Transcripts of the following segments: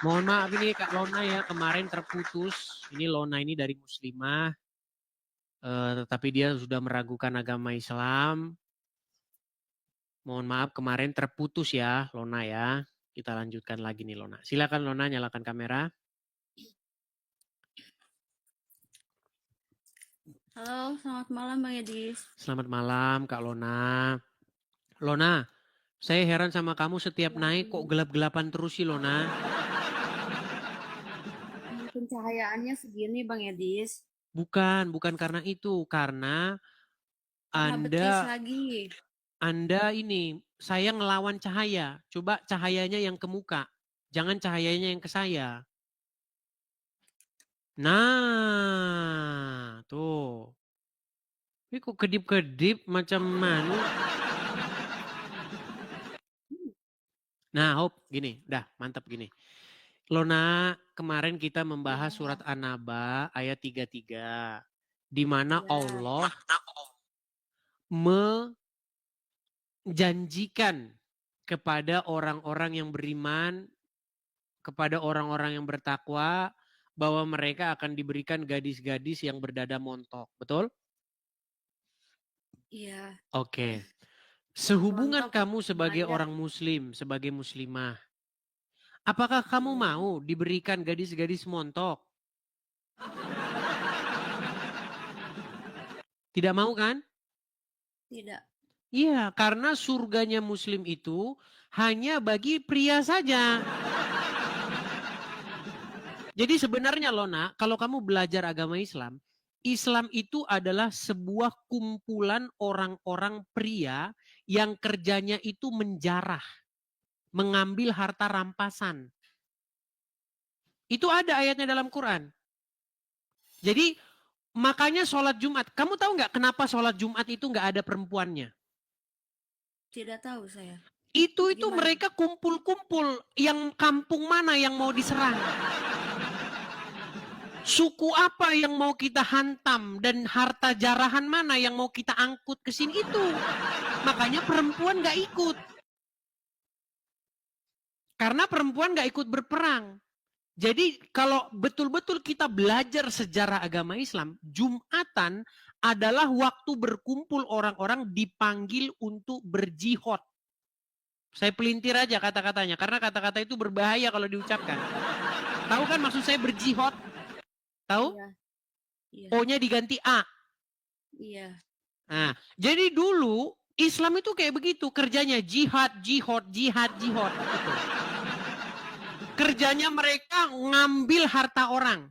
Mohon maaf ini Kak Lona ya, kemarin terputus. Ini Lona ini dari muslimah, tetapi dia sudah meragukan agama Islam. Mohon maaf kemarin terputus ya Lona ya. Kita lanjutkan lagi nih Lona. Silakan Lona, nyalakan kamera. Halo, selamat malam Bang Edis. Selamat malam Kak Lona. Lona, saya heran sama kamu setiap naik kok gelap-gelapan terus sih Lona. Pencahayaannya segini Bang Edis. Bukan karena itu, karena Karena betis Anda lagi. ini, saya ngelawan cahaya. Coba cahayanya yang ke muka. Jangan cahayanya yang ke saya. Nah, tuh. Ini kok kedip-kedip macam mana? Nah, Hop, gini. Udah, mantap gini. Lona, kemarin kita membahas surat An-Naba ayat 33. Di mana Ya, Allah menjanjikan kepada orang-orang yang beriman, kepada orang-orang yang bertakwa, bahwa mereka akan diberikan gadis-gadis yang berdada montok. Betul? iya. Oke. Sehubungan Rontok kamu sebagai aja. orang muslim, sebagai muslimah, apakah kamu Iya. mau diberikan gadis-gadis montok? Tidak mau kan? Tidak. Iya, karena surganya muslim itu hanya bagi pria saja. Jadi sebenarnya Lona, kalau kamu belajar agama Islam, Islam itu adalah sebuah kumpulan orang-orang pria yang kerjanya itu menjarah, mengambil harta rampasan. Itu ada ayatnya dalam Quran. Jadi makanya sholat Jumat. Kamu tahu nggak kenapa sholat Jumat itu nggak ada perempuannya? Tidak tahu saya. Itu Gimana? mereka kumpul-kumpul. Yang kampung mana yang mau diserang? Suku apa yang mau kita hantam dan harta jarahan mana yang mau kita angkut ke sini itu. Makanya perempuan nggak ikut. Karena perempuan nggak ikut berperang. Jadi kalau betul-betul kita belajar sejarah agama Islam, Jumatan adalah waktu berkumpul orang-orang dipanggil untuk berjihad. Saya pelintir aja kata-katanya, karena kata-kata itu berbahaya kalau diucapkan. Tahu kan maksud saya berjihad? Tahu? Iya. Iya. O-nya diganti A. Iya. Nah, jadi dulu Islam itu kayak begitu, kerjanya jihad, jihad, jihad, jihad. Gitu. Kerjanya mereka ngambil harta orang.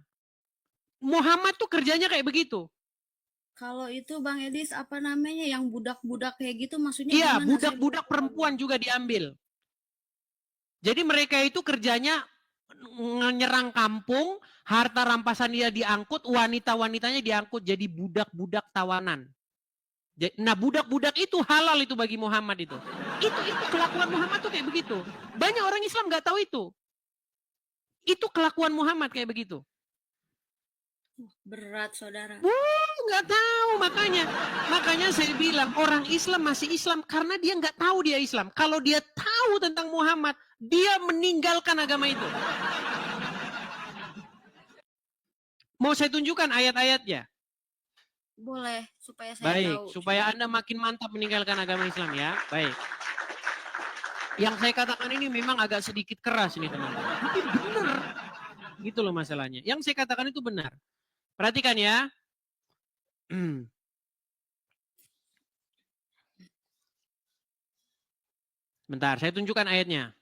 Muhammad tuh kerjanya kayak begitu. Kalau itu Bang Edis apa namanya yang budak-budak kayak gitu maksudnya Iya, gimana? Saya belum budak-budak paham. perempuan juga diambil. Jadi mereka itu kerjanya menyerang kampung, harta rampasan dia diangkut, wanita-wanitanya diangkut jadi budak-budak tawanan. Nah budak-budak itu halal itu bagi Muhammad itu. Itu kelakuan Muhammad tuh kayak begitu. Banyak orang Islam nggak tahu itu. Itu kelakuan Muhammad kayak begitu. Berat saudara. Nggak tahu makanya saya bilang orang Islam masih Islam karena dia nggak tahu dia Islam. Kalau dia tahu tentang Muhammad, dia meninggalkan agama itu. Mau saya tunjukkan ayat-ayatnya? Boleh supaya saya Baik, tahu. supaya Anda makin mantap meninggalkan agama Islam ya. Baik. Yang saya katakan ini memang agak sedikit keras nih teman-teman. Tapi benar. Gitu loh masalahnya. Yang saya katakan itu benar. Perhatikan ya. Bentar, saya tunjukkan ayatnya.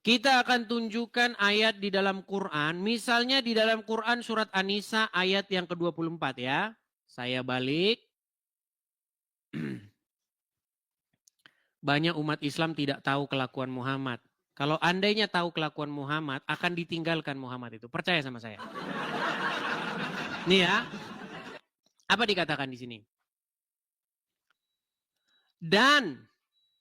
Kita akan tunjukkan ayat di dalam Quran. Misalnya di dalam Quran surat An-Nisa ayat yang ke-24 ya. Saya balik. Banyak umat Islam tidak tahu kelakuan Muhammad. Kalau andainya tahu kelakuan Muhammad, akan ditinggalkan Muhammad itu. Percaya sama saya. Nih ya, apa dikatakan di sini? Dan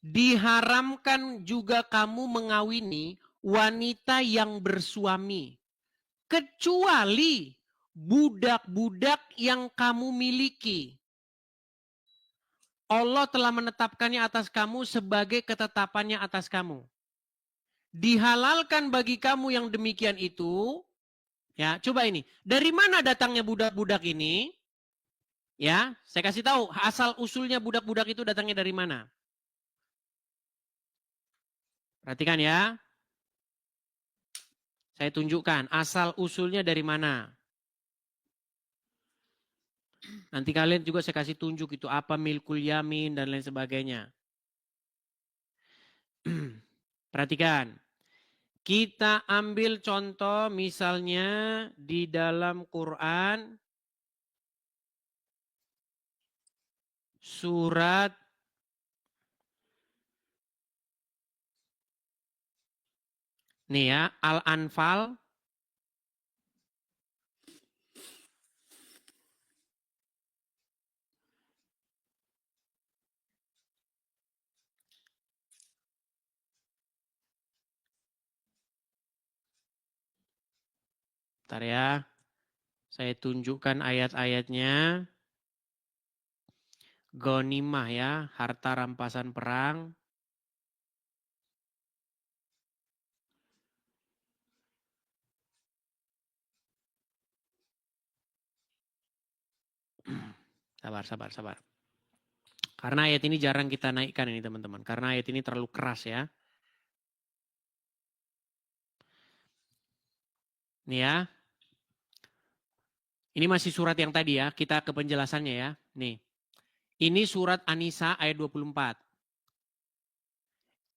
diharamkan juga kamu mengawini wanita yang bersuami. Kecuali budak-budak yang kamu miliki. Allah telah menetapkannya atas kamu sebagai ketetapannya atas kamu. dihalalkan bagi kamu yang demikian itu. Ya, coba ini. Dari mana datangnya budak-budak ini? Ya, saya kasih tahu asal usulnya budak-budak itu datangnya dari mana. Perhatikan ya. Saya tunjukkan asal usulnya dari mana. Nanti kalian juga saya kasih tunjuk itu apa milkul yamin dan lain sebagainya. Perhatikan. Kita ambil contoh misalnya di dalam Quran surat nih ya, Al-Anfal Bentar ya. Saya tunjukkan ayat-ayatnya. Ghanimah ya, harta rampasan perang. Sabar. Karena ayat ini jarang kita naikkan ini teman-teman. Karena ayat ini terlalu keras ya. Nih ya. Ini masih surat yang tadi ya. Kita ke penjelasannya ya. Nih. Ini surat An-Nisa ayat 24.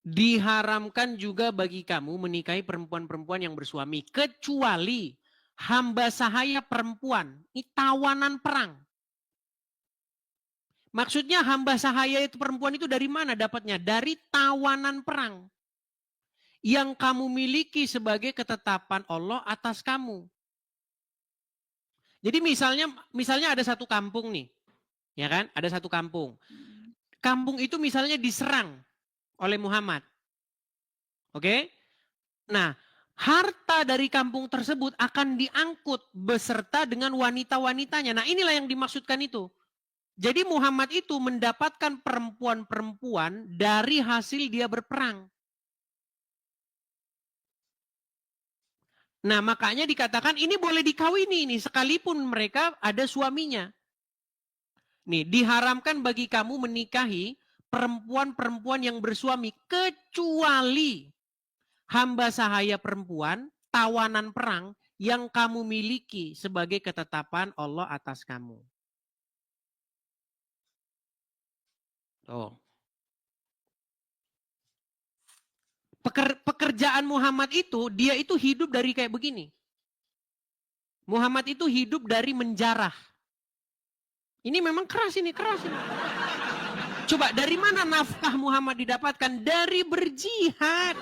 Diharamkan juga bagi kamu menikahi perempuan-perempuan yang bersuami. Kecuali hamba sahaya perempuan. Ini tawanan perang. Maksudnya hamba sahaya itu perempuan itu dari mana dapatnya? Dari tawanan perang. Yang kamu miliki sebagai ketetapan Allah atas kamu. Jadi misalnya ada satu kampung nih. Ya kan? Ada satu kampung. Kampung itu misalnya diserang oleh Muhammad. Oke? Nah, harta dari kampung tersebut akan diangkut beserta dengan wanita-wanitanya. Nah, inilah yang dimaksudkan itu. Jadi Muhammad itu mendapatkan perempuan-perempuan dari hasil dia berperang. Nah, makanya dikatakan ini boleh dikawini ini sekalipun mereka ada suaminya. Nih, diharamkan bagi kamu menikahi perempuan-perempuan yang bersuami kecuali hamba sahaya perempuan, tawanan perang yang kamu miliki sebagai ketetapan Allah atas kamu. Oh. Pekerjaan Muhammad itu, dia itu hidup dari kayak begini. Muhammad itu hidup dari menjarah. Ini memang keras ini. Coba dari mana nafkah Muhammad didapatkan? Dari berjihad.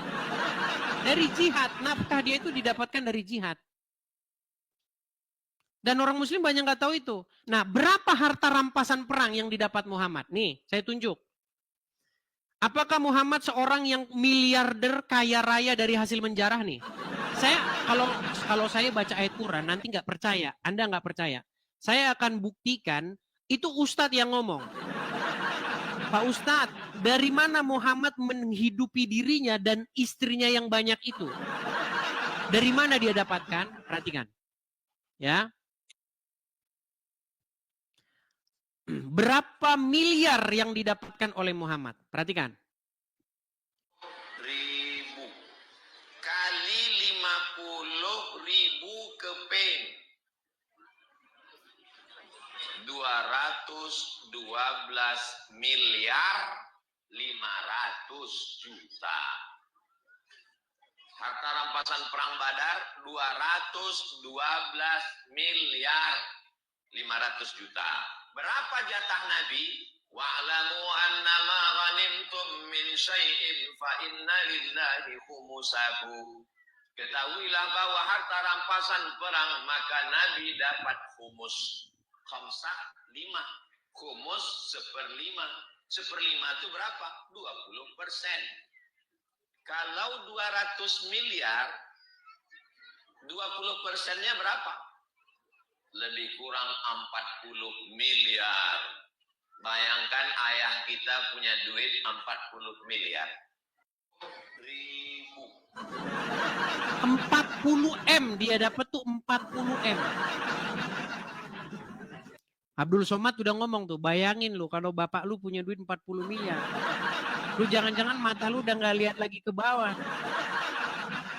Dari jihad. Nafkah dia itu didapatkan dari jihad. Dan orang muslim banyak nggak tahu itu. Nah, berapa harta rampasan perang yang didapat Muhammad? Nih, saya tunjuk. Apakah Muhammad seorang yang miliarder kaya raya dari hasil menjarah nih? Saya kalau saya baca ayat Quran nanti nggak percaya, Anda nggak percaya. Saya akan buktikan itu Ustadz yang ngomong. Pak Ustadz, dari mana Muhammad menghidupi dirinya dan istrinya yang banyak itu? Dari mana dia dapatkan? Perhatikan. Ya. Berapa miliar yang didapatkan oleh Muhammad? Perhatikan. Ribu kali 50.000 keping 212 miliar 500 juta. Harta rampasan perang Badar 212 miliar 500 juta. Berapa jatah Nabi? Wa'lamu annama ghanimtum min syai'in fa inna lillahi khumusahu. Ketahuilah bahwa harta rampasan perang maka Nabi dapat khumus. Khamsah 5. Khumus 1/5. 1/5 itu berapa? 20%. Kalau 200 miliar 20%-nya berapa? Lebih kurang 40 miliar. Bayangkan ayah kita punya duit 40 miliar. Ribu 40M dia dapat tuh 40M. Abdul Somad udah ngomong tuh, bayangin lu kalau bapak lu punya duit 40 miliar. Lu jangan-jangan mata lu udah nggak lihat lagi ke bawah.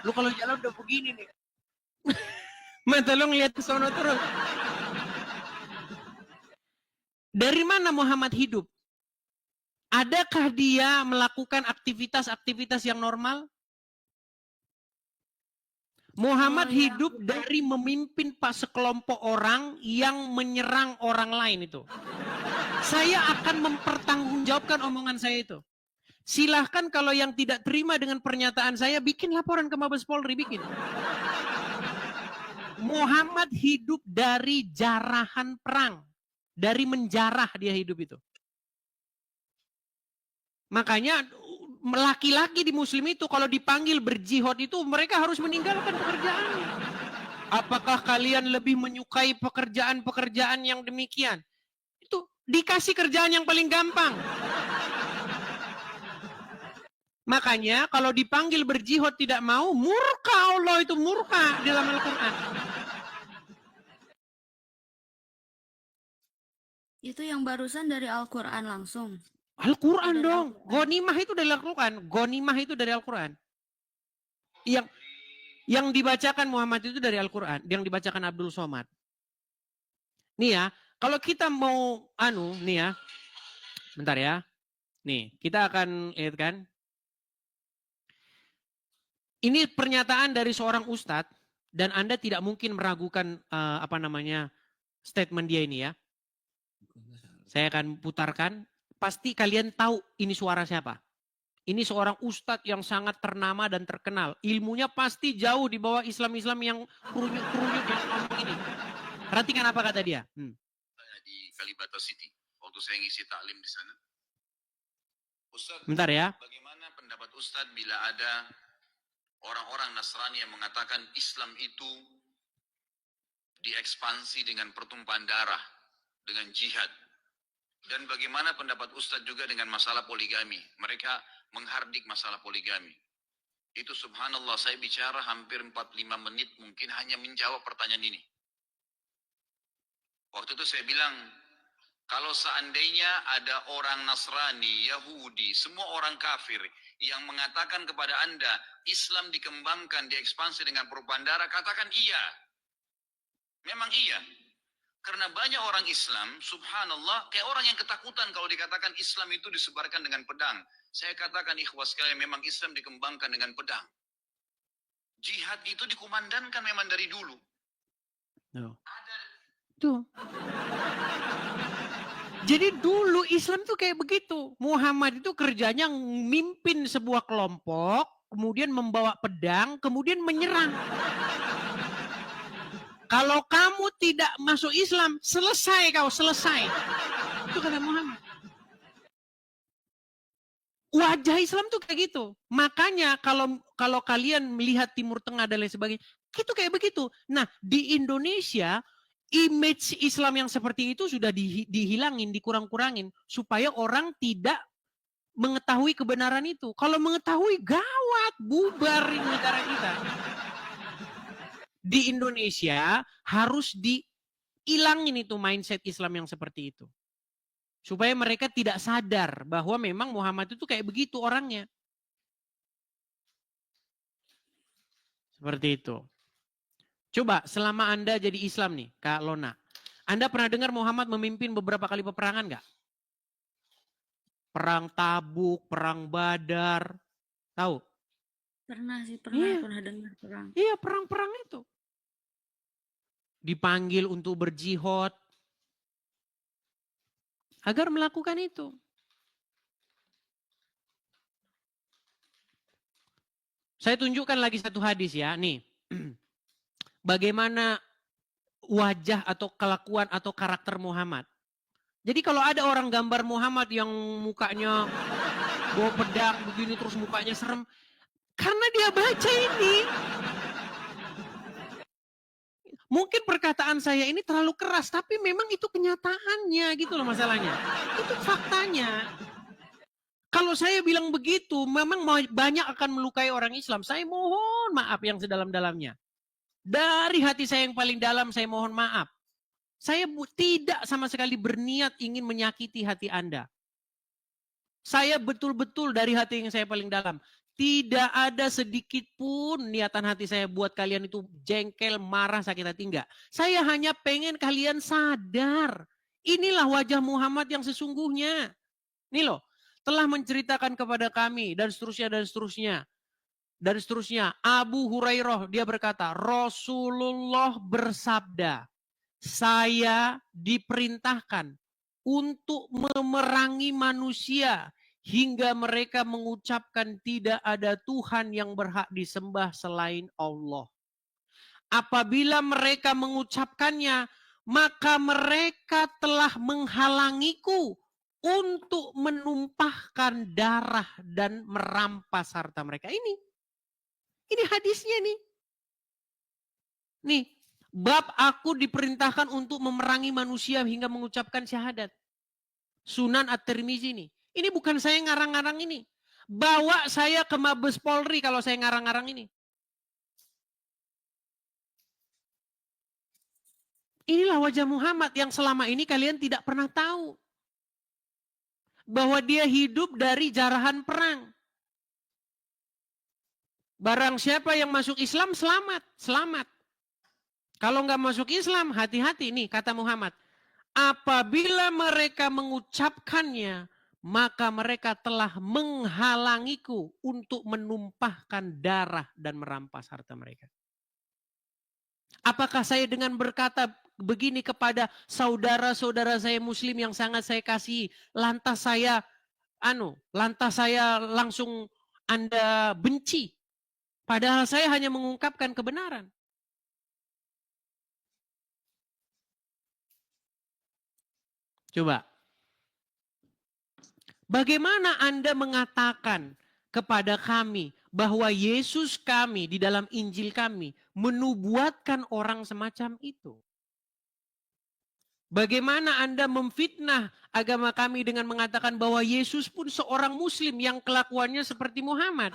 Lu kalau jalan udah begini nih. Mata lu ngeliat ke sono terus. Dari mana Muhammad hidup? Adakah dia melakukan aktivitas-aktivitas yang normal? Muhammad hidup dari memimpin sekelompok orang yang menyerang orang lain itu. Saya akan mempertanggungjawabkan omongan saya itu. Silahkan kalau yang tidak terima dengan pernyataan saya, bikin laporan ke Mabes Polri, bikin. Muhammad hidup dari jarahan perang. Dari menjarah dia hidup itu. Makanya laki-laki di muslim itu kalau dipanggil berjihad itu mereka harus meninggalkan pekerjaannya. Apakah kalian lebih menyukai pekerjaan-pekerjaan yang demikian? Itu dikasih kerjaan yang paling gampang. Makanya kalau dipanggil berjihad tidak mau, murka Allah, itu murka dalam Al-Quran. Itu yang barusan dari Al-Quran langsung. Al-Quran dong. Ghanimah itu dari Al-Quran. Ghanimah itu dari Al-Quran. Yang dibacakan Muhammad itu dari Al-Quran. Yang dibacakan Abdul Somad. Nih ya, kalau kita mau nih ya. Bentar ya. Nih, kita akan lihat kan. Ini pernyataan dari seorang ustadz dan Anda tidak mungkin meragukan statement dia ini ya. Saya akan putarkan. Pasti kalian tahu ini suara siapa. Ini seorang ustadz yang sangat ternama dan terkenal. Ilmunya pasti jauh di bawah Islam-Islam yang kerunyuk-kerunyuk yang ngomong ini. Perhatikan apa kata dia. Di Kalibata City, waktu saya ngisi taklim di sana. Ustadz, bentar ya. Bagaimana pendapat Ustadz bila ada orang-orang Nasrani yang mengatakan Islam itu diekspansi dengan pertumpahan darah, dengan jihad? Dan bagaimana pendapat Ustadz juga dengan masalah poligami? Mereka menghardik masalah poligami. Itu subhanallah, saya bicara hampir 45 menit mungkin hanya menjawab pertanyaan ini. Waktu itu saya bilang, kalau seandainya ada orang Nasrani, Yahudi, semua orang kafir yang mengatakan kepada Anda, Islam dikembangkan, diekspansi dengan pertumpahan darah, katakan iya. Memang iya. Karena banyak orang Islam, subhanallah, kayak orang yang ketakutan kalau dikatakan Islam itu disebarkan dengan pedang. Saya katakan ikhwas sekalian, memang Islam dikembangkan dengan pedang. Jihad itu dikumandangkan memang dari dulu. Tuh. Jadi dulu Islam tuh kayak begitu. Muhammad itu kerjanya memimpin sebuah kelompok, kemudian membawa pedang, kemudian menyerang. Kalau kamu tidak masuk Islam, selesai kau, selesai. Itu kata Muhammad. Wajah Islam tuh kayak gitu. Makanya kalau kalian melihat Timur Tengah dan lain sebagainya, itu kayak begitu. Nah, di Indonesia, image Islam yang seperti itu sudah dihilangin, dikurang-kurangin. Supaya orang tidak mengetahui kebenaran itu. Kalau mengetahui, gawat, bubar negara kita. Di Indonesia harus dihilangin itu mindset Islam yang seperti itu. Supaya mereka tidak sadar bahwa memang Muhammad itu kayak begitu orangnya. Seperti itu. Coba selama Anda jadi Islam nih, Kak Lona. Anda pernah dengar Muhammad memimpin beberapa kali peperangan nggak? Perang Tabuk, perang Badar. Tahu? Pernah sih, pernah dengar perang. Iya, perang-perang itu. Dipanggil untuk berjihad agar melakukan itu. Saya tunjukkan lagi satu hadis ya, nih. Bagaimana wajah atau kelakuan atau karakter Muhammad. Jadi kalau ada orang gambar Muhammad yang mukanya bawa pedang begini terus mukanya serem, karena dia baca ini. Mungkin perkataan saya ini terlalu keras, tapi memang itu kenyataannya gitu loh masalahnya. Itu faktanya. Kalau saya bilang begitu, memang banyak akan melukai orang Islam. Saya mohon maaf yang sedalam-dalamnya. Dari hati saya yang paling dalam, saya mohon maaf. Saya tidak sama sekali berniat ingin menyakiti hati Anda. Saya betul-betul dari hati yang saya paling dalam. Tidak ada sedikit pun niatan hati saya buat kalian itu jengkel, marah, sakit hati. Enggak. Saya hanya pengen kalian sadar. Inilah wajah Muhammad yang sesungguhnya. Nih loh, telah menceritakan kepada kami dan seterusnya dan seterusnya. Dan seterusnya. Abu Hurairah dia berkata, Rasulullah bersabda, saya diperintahkan untuk memerangi manusia hingga mereka mengucapkan tidak ada Tuhan yang berhak disembah selain Allah. Apabila mereka mengucapkannya, maka mereka telah menghalangiku untuk menumpahkan darah dan merampas harta mereka. Ini hadisnya nih. Nih, bab aku diperintahkan untuk memerangi manusia hingga mengucapkan syahadat. Sunan At-Tirmizi nih. Ini bukan saya ngarang-ngarang ini. Bawa saya ke Mabes Polri kalau saya ngarang-ngarang ini. Inilah wajah Muhammad yang selama ini kalian tidak pernah tahu. Bahwa dia hidup dari jarahan perang. Barang siapa yang masuk Islam selamat, selamat. Kalau nggak masuk Islam, hati-hati nih kata Muhammad. Apabila mereka mengucapkannya, maka mereka telah menghalangiku untuk menumpahkan darah dan merampas harta mereka. Apakah saya dengan berkata begini kepada saudara-saudara saya muslim yang sangat saya kasihi, lantas saya langsung Anda benci? Padahal saya hanya mengungkapkan kebenaran. Coba. Bagaimana Anda mengatakan kepada kami bahwa Yesus kami di dalam Injil kami menubuatkan orang semacam itu? Bagaimana Anda memfitnah agama kami dengan mengatakan bahwa Yesus pun seorang muslim yang kelakuannya seperti Muhammad?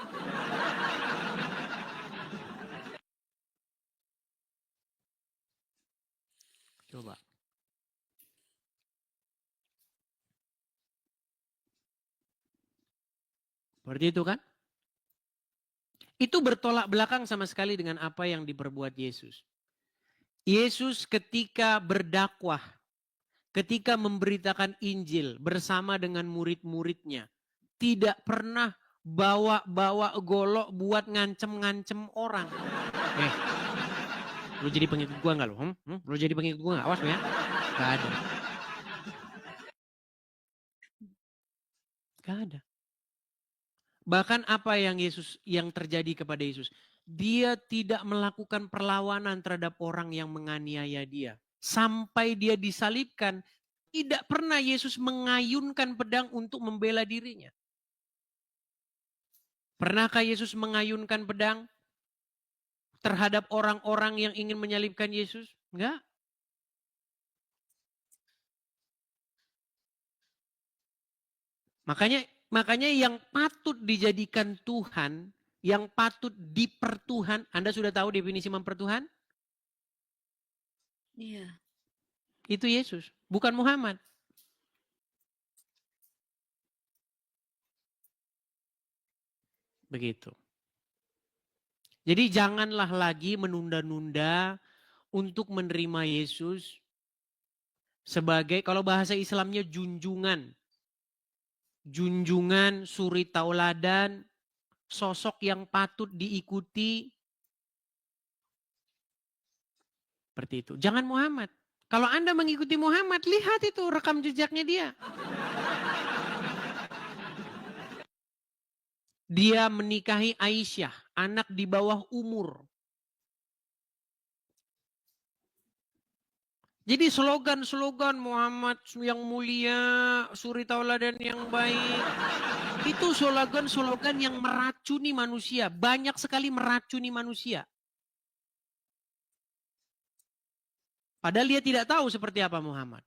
Coba. Seperti itu kan? Itu bertolak belakang sama sekali dengan apa yang diperbuat Yesus. Yesus ketika berdakwah, ketika memberitakan Injil bersama dengan murid-muridnya, tidak pernah bawa-bawa golok buat ngancem-ngancem orang. Lu jadi pengikut gua nggak lu? Lu jadi pengikut gua nggak? Awas lu ya. Gak ada. Gak ada. Bahkan apa yang terjadi kepada Yesus? Dia tidak melakukan perlawanan terhadap orang yang menganiaya dia. Sampai dia disalibkan, tidak pernah Yesus mengayunkan pedang untuk membela dirinya. Pernahkah Yesus mengayunkan pedang terhadap orang-orang yang ingin menyalibkan Yesus? Enggak. Makanya yang patut dijadikan Tuhan, yang patut dipertuhan, Anda sudah tahu definisi mempertuhan? Iya. Itu Yesus, bukan Muhammad. Begitu. Jadi janganlah lagi menunda-nunda untuk menerima Yesus sebagai, kalau bahasa Islamnya junjungan. Junjungan, suri tauladan, sosok yang patut diikuti. Seperti itu. Jangan Muhammad. Kalau Anda mengikuti Muhammad, lihat itu rekam jejaknya dia. Dia menikahi Aisyah, anak di bawah umur. Jadi slogan-slogan Muhammad yang mulia, suri tauladan yang baik, itu slogan-slogan yang meracuni manusia. Banyak sekali meracuni manusia. Padahal dia tidak tahu seperti apa Muhammad.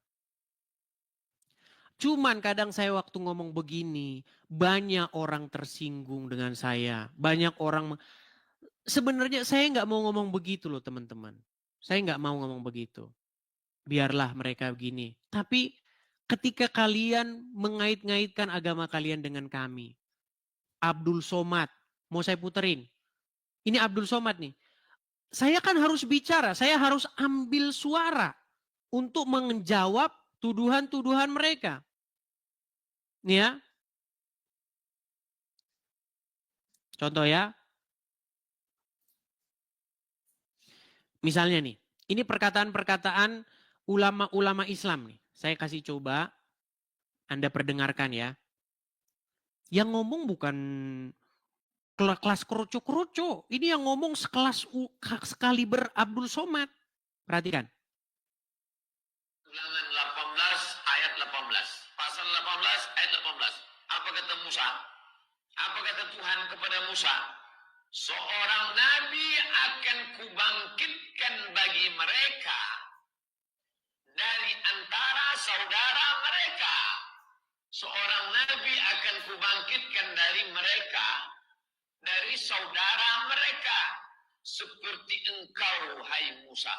Cuman kadang saya waktu ngomong begini, banyak orang tersinggung dengan saya. Banyak orang, sebenarnya saya nggak mau ngomong begitu loh teman-teman. Saya nggak mau ngomong begitu. Biarlah mereka begini. Tapi ketika kalian mengait-ngaitkan agama kalian dengan kami. Abdul Somad, mau saya puterin. Ini Abdul Somad nih. Saya kan harus bicara, saya harus ambil suara untuk menjawab tuduhan-tuduhan mereka. Nih ya. Contoh ya. Misalnya nih, ini perkataan-perkataan ulama-ulama Islam nih. Saya kasih coba, Anda perdengarkan ya. Yang ngomong bukan kelas kroco-kroco. Ini yang ngomong sekaliber Abdul Somad. Perhatikan. Ulangan 18 ayat 18. Pasal 18 ayat 18. Apa kata Musa? Apa kata Tuhan kepada Musa? Seorang nabi akan kubangkitkan bagi mereka dari antara saudara mereka. Seorang nabi akan kubangkitkan dari mereka, dari saudara mereka, seperti engkau, hai Musa.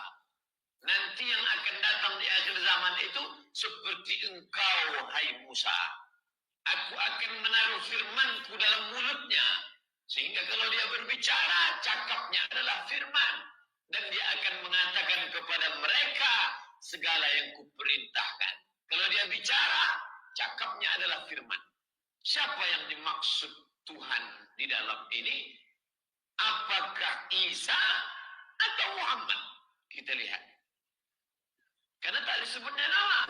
Nanti yang akan datang di akhir zaman itu seperti engkau, hai Musa. Aku akan menaruh firmanku dalam mulutnya, sehingga kalau dia berbicara, cakapnya adalah firman. Dan dia akan mengatakan kepada mereka segala yang kuperintahkan. Kalau dia bicara, cakapnya adalah firman. Siapa yang dimaksud Tuhan di dalam ini? Apakah Isa atau Muhammad? Kita lihat. Karena tak disebutnya nama,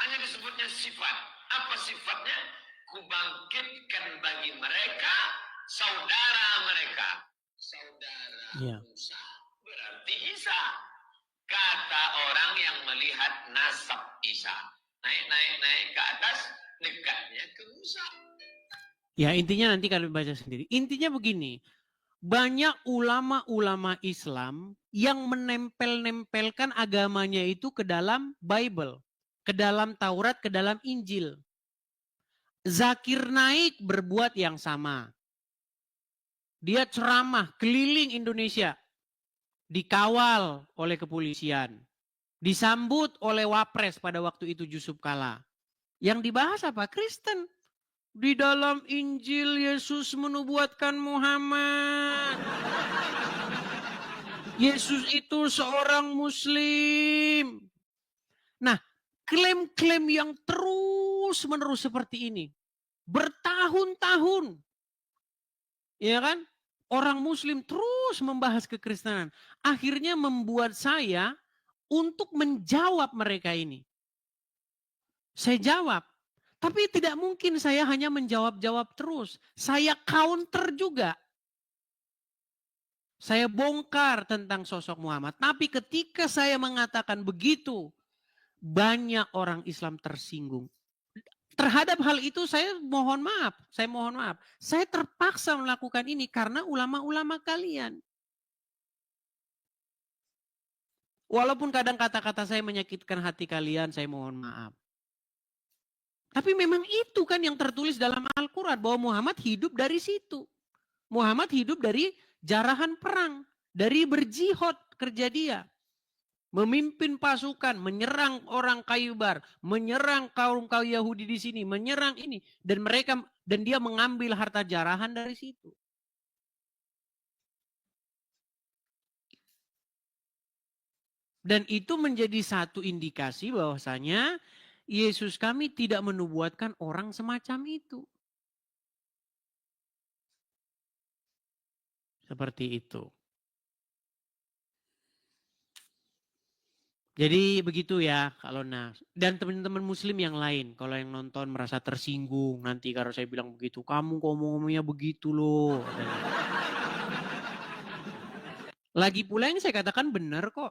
hanya disebutnya sifat. Apa sifatnya? Kubangkitkan bagi mereka saudara mereka. Saudara Musa berarti Isa. Kata orang yang melihat nasab Isa. Naik ke atas, dekatnya ke Musa. Ya intinya nanti kalian baca sendiri. Intinya begini, banyak ulama-ulama Islam yang menempel-nempelkan agamanya itu ke dalam Bible, ke dalam Taurat, ke dalam Injil. Zakir Naik berbuat yang sama. Dia ceramah keliling Indonesia, dikawal oleh kepolisian, disambut oleh Wapres pada waktu itu Yusuf Kala. Yang dibahas apa? Kristen. Di dalam Injil Yesus menubuatkan Muhammad. Yesus itu seorang Muslim. Nah, klaim-klaim yang terus-menerus seperti ini. Bertahun-tahun. Ya kan? Orang Muslim terus membahas kekristenan. Akhirnya membuat saya untuk menjawab mereka ini. Saya jawab. Tapi tidak mungkin saya hanya menjawab-jawab terus. Saya counter juga. Saya bongkar tentang sosok Muhammad. Tapi ketika saya mengatakan begitu, banyak orang Islam tersinggung. Terhadap hal itu saya mohon maaf. Saya terpaksa melakukan ini karena ulama-ulama kalian. Walaupun kadang kata-kata saya menyakitkan hati kalian, saya mohon maaf. Tapi memang itu kan yang tertulis dalam Al-Quran. Bahwa Muhammad hidup dari situ. Muhammad hidup dari jarahan perang. Dari berjihad kerja dia. Memimpin pasukan, menyerang orang Khaybar, menyerang kaum Yahudi di sini, menyerang ini. Dan dia mengambil harta jarahan dari situ. Dan itu menjadi satu indikasi bahwasanya Yesus kami tidak menubuatkan orang semacam itu. Seperti itu. Jadi begitu ya kalau dan teman-teman Muslim yang lain kalau yang nonton merasa tersinggung nanti kalau saya bilang begitu, kamu ngomongnya begitu loh. Lagi pula yang saya katakan benar kok.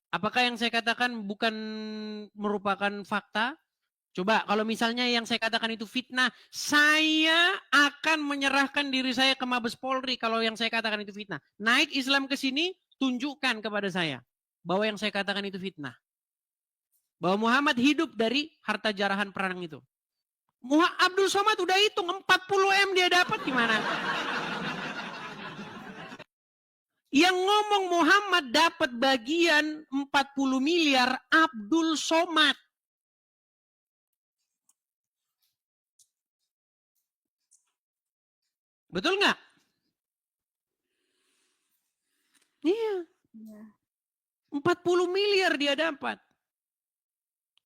Apakah yang saya katakan bukan merupakan fakta? Coba kalau misalnya yang saya katakan itu fitnah, saya akan menyerahkan diri saya ke Mabes Polri kalau yang saya katakan itu fitnah. Naik Islam ke sini, tunjukkan kepada saya bahwa yang saya katakan itu fitnah. Bahwa Muhammad hidup dari harta jarahan perang itu. Abdul Somad udah hitung 40 M dia dapat gimana? Yang ngomong Muhammad dapat bagian 40 miliar Abdul Somad. Betul nggak? Iya. 40 miliar dia dapat.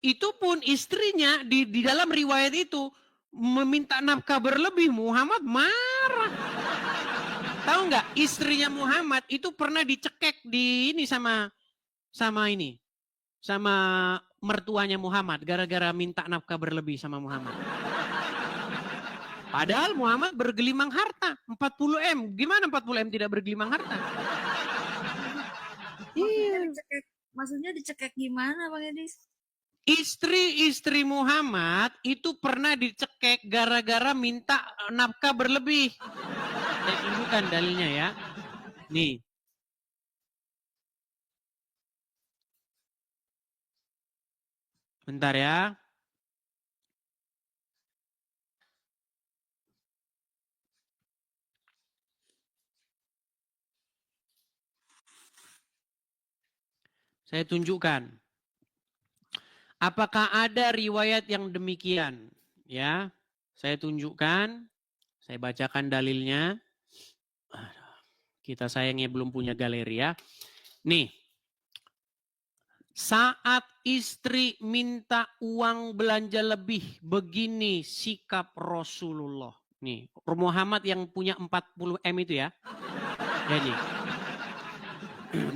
Itu pun istrinya di dalam riwayat itu meminta nafkah berlebih. Muhammad marah. Tahu nggak? Istrinya Muhammad itu pernah dicekek di ini sama mertuanya Muhammad gara-gara minta nafkah berlebih sama Muhammad. Padahal Muhammad bergelimang harta 40 M. Gimana 40 M tidak bergelimang harta? Maksudnya dicekek gimana Bang Edis? Istri-istri Muhammad itu pernah dicekek gara-gara minta nafkah berlebih. Saya tunjukkan dalilnya ya. Nih. Bentar ya. Saya tunjukkan. Apakah ada riwayat yang demikian? Ya, saya tunjukkan. Saya bacakan dalilnya. Kita sayangnya belum punya galeri ya. Nih. Saat istri minta uang belanja lebih, begini sikap Rasulullah. Nih, Muhammad yang punya 40 M itu ya. Jadi,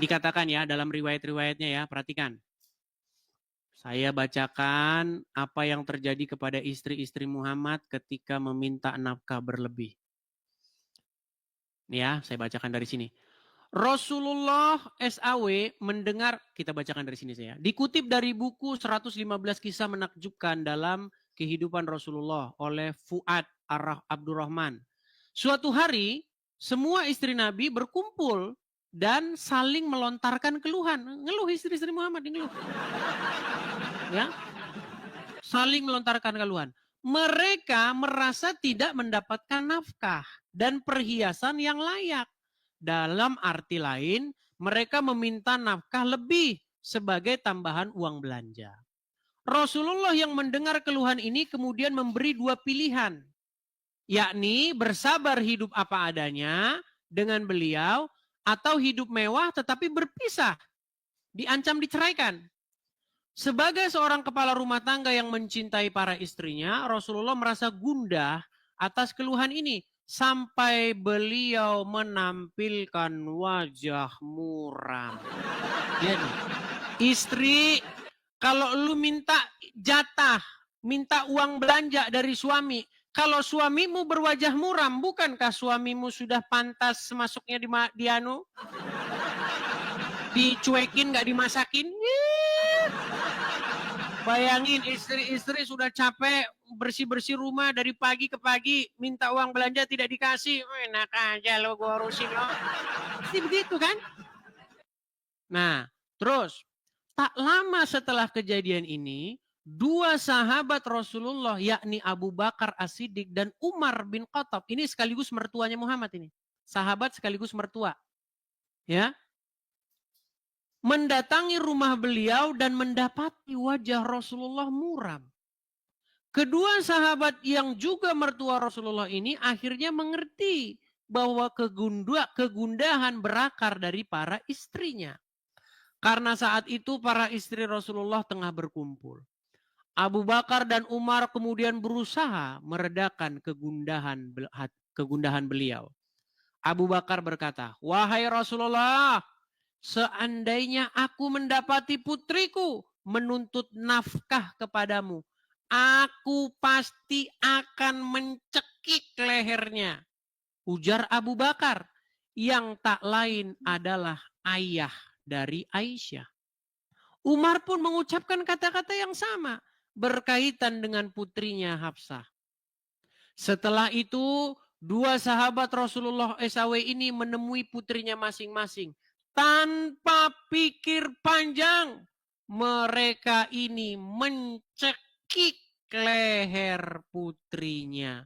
dikatakan ya dalam riwayat-riwayatnya ya, perhatikan. Saya bacakan apa yang terjadi kepada istri-istri Muhammad ketika meminta nafkah berlebih. Nih ya, saya bacakan dari sini. Rasulullah SAW mendengar, kita bacakan dari sini saya. Dikutip dari buku 115 kisah menakjubkan dalam kehidupan Rasulullah oleh Fuad Abdurrahman. Suatu hari, semua istri Nabi berkumpul dan saling melontarkan keluhan. Ngeluh istri-istri Muhammad, ngeluh. Ya, saling melontarkan keluhan. Mereka merasa tidak mendapatkan nafkah dan perhiasan yang layak. Dalam arti lain, mereka meminta nafkah lebih sebagai tambahan uang belanja. Rasulullah yang mendengar keluhan ini kemudian memberi dua pilihan, yakni bersabar hidup apa adanya dengan beliau atau hidup mewah tetapi berpisah, diancam diceraikan. Sebagai seorang kepala rumah tangga yang mencintai para istrinya, Rasulullah merasa gundah atas keluhan ini sampai beliau menampilkan wajah muram. Jadi, istri kalau lu minta jatah, minta uang belanja dari suami, kalau suamimu berwajah muram, bukankah suamimu sudah pantas masuknya di anu? Dicuekin, gak dimasakin? Bayangin istri-istri sudah capek bersih-bersih rumah dari pagi ke pagi, minta uang belanja tidak dikasih. Enak aja lo gue urusin lo. Pasti begitu kan? Nah, terus tak lama setelah kejadian ini, dua sahabat Rasulullah yakni Abu Bakar As-Siddiq dan Umar bin Khattab, ini sekaligus mertuanya Muhammad ini. Sahabat sekaligus mertua. Ya. Mendatangi rumah beliau dan mendapati wajah Rasulullah muram. Kedua sahabat yang juga mertua Rasulullah ini akhirnya mengerti bahwa kegundahan berakar dari para istrinya. Karena saat itu para istri Rasulullah tengah berkumpul. Abu Bakar dan Umar kemudian berusaha meredakan kegundahan beliau. Abu Bakar berkata, "Wahai Rasulullah, seandainya aku mendapati putriku menuntut nafkah kepadamu, aku pasti akan mencekik lehernya." Ujar Abu Bakar, yang tak lain adalah ayah dari Aisyah. Umar pun mengucapkan kata-kata yang sama berkaitan dengan putrinya Hafsah. Setelah itu, dua sahabat Rasulullah SAW ini menemui putrinya masing-masing. Tanpa pikir panjang, mereka ini mencekik leher putrinya.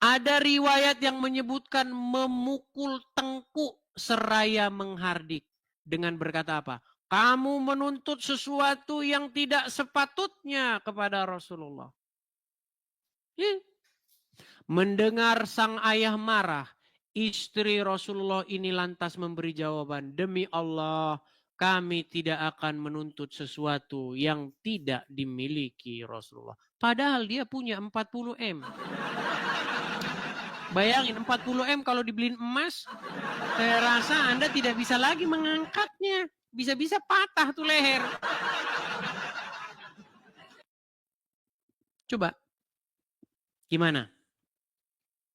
Ada riwayat yang menyebutkan memukul tengkuk seraya menghardik. Dengan berkata apa? Kamu menuntut sesuatu yang tidak sepatutnya kepada Rasulullah. Mendengar sang ayah marah, istri Rasulullah ini lantas memberi jawaban, demi Allah, kami tidak akan menuntut sesuatu yang tidak dimiliki Rasulullah. Padahal dia punya 40 M. Bayangin 40 M kalau dibeliin emas, saya rasa Anda tidak bisa lagi mengangkatnya. Bisa-bisa patah tuh leher. Coba. Gimana?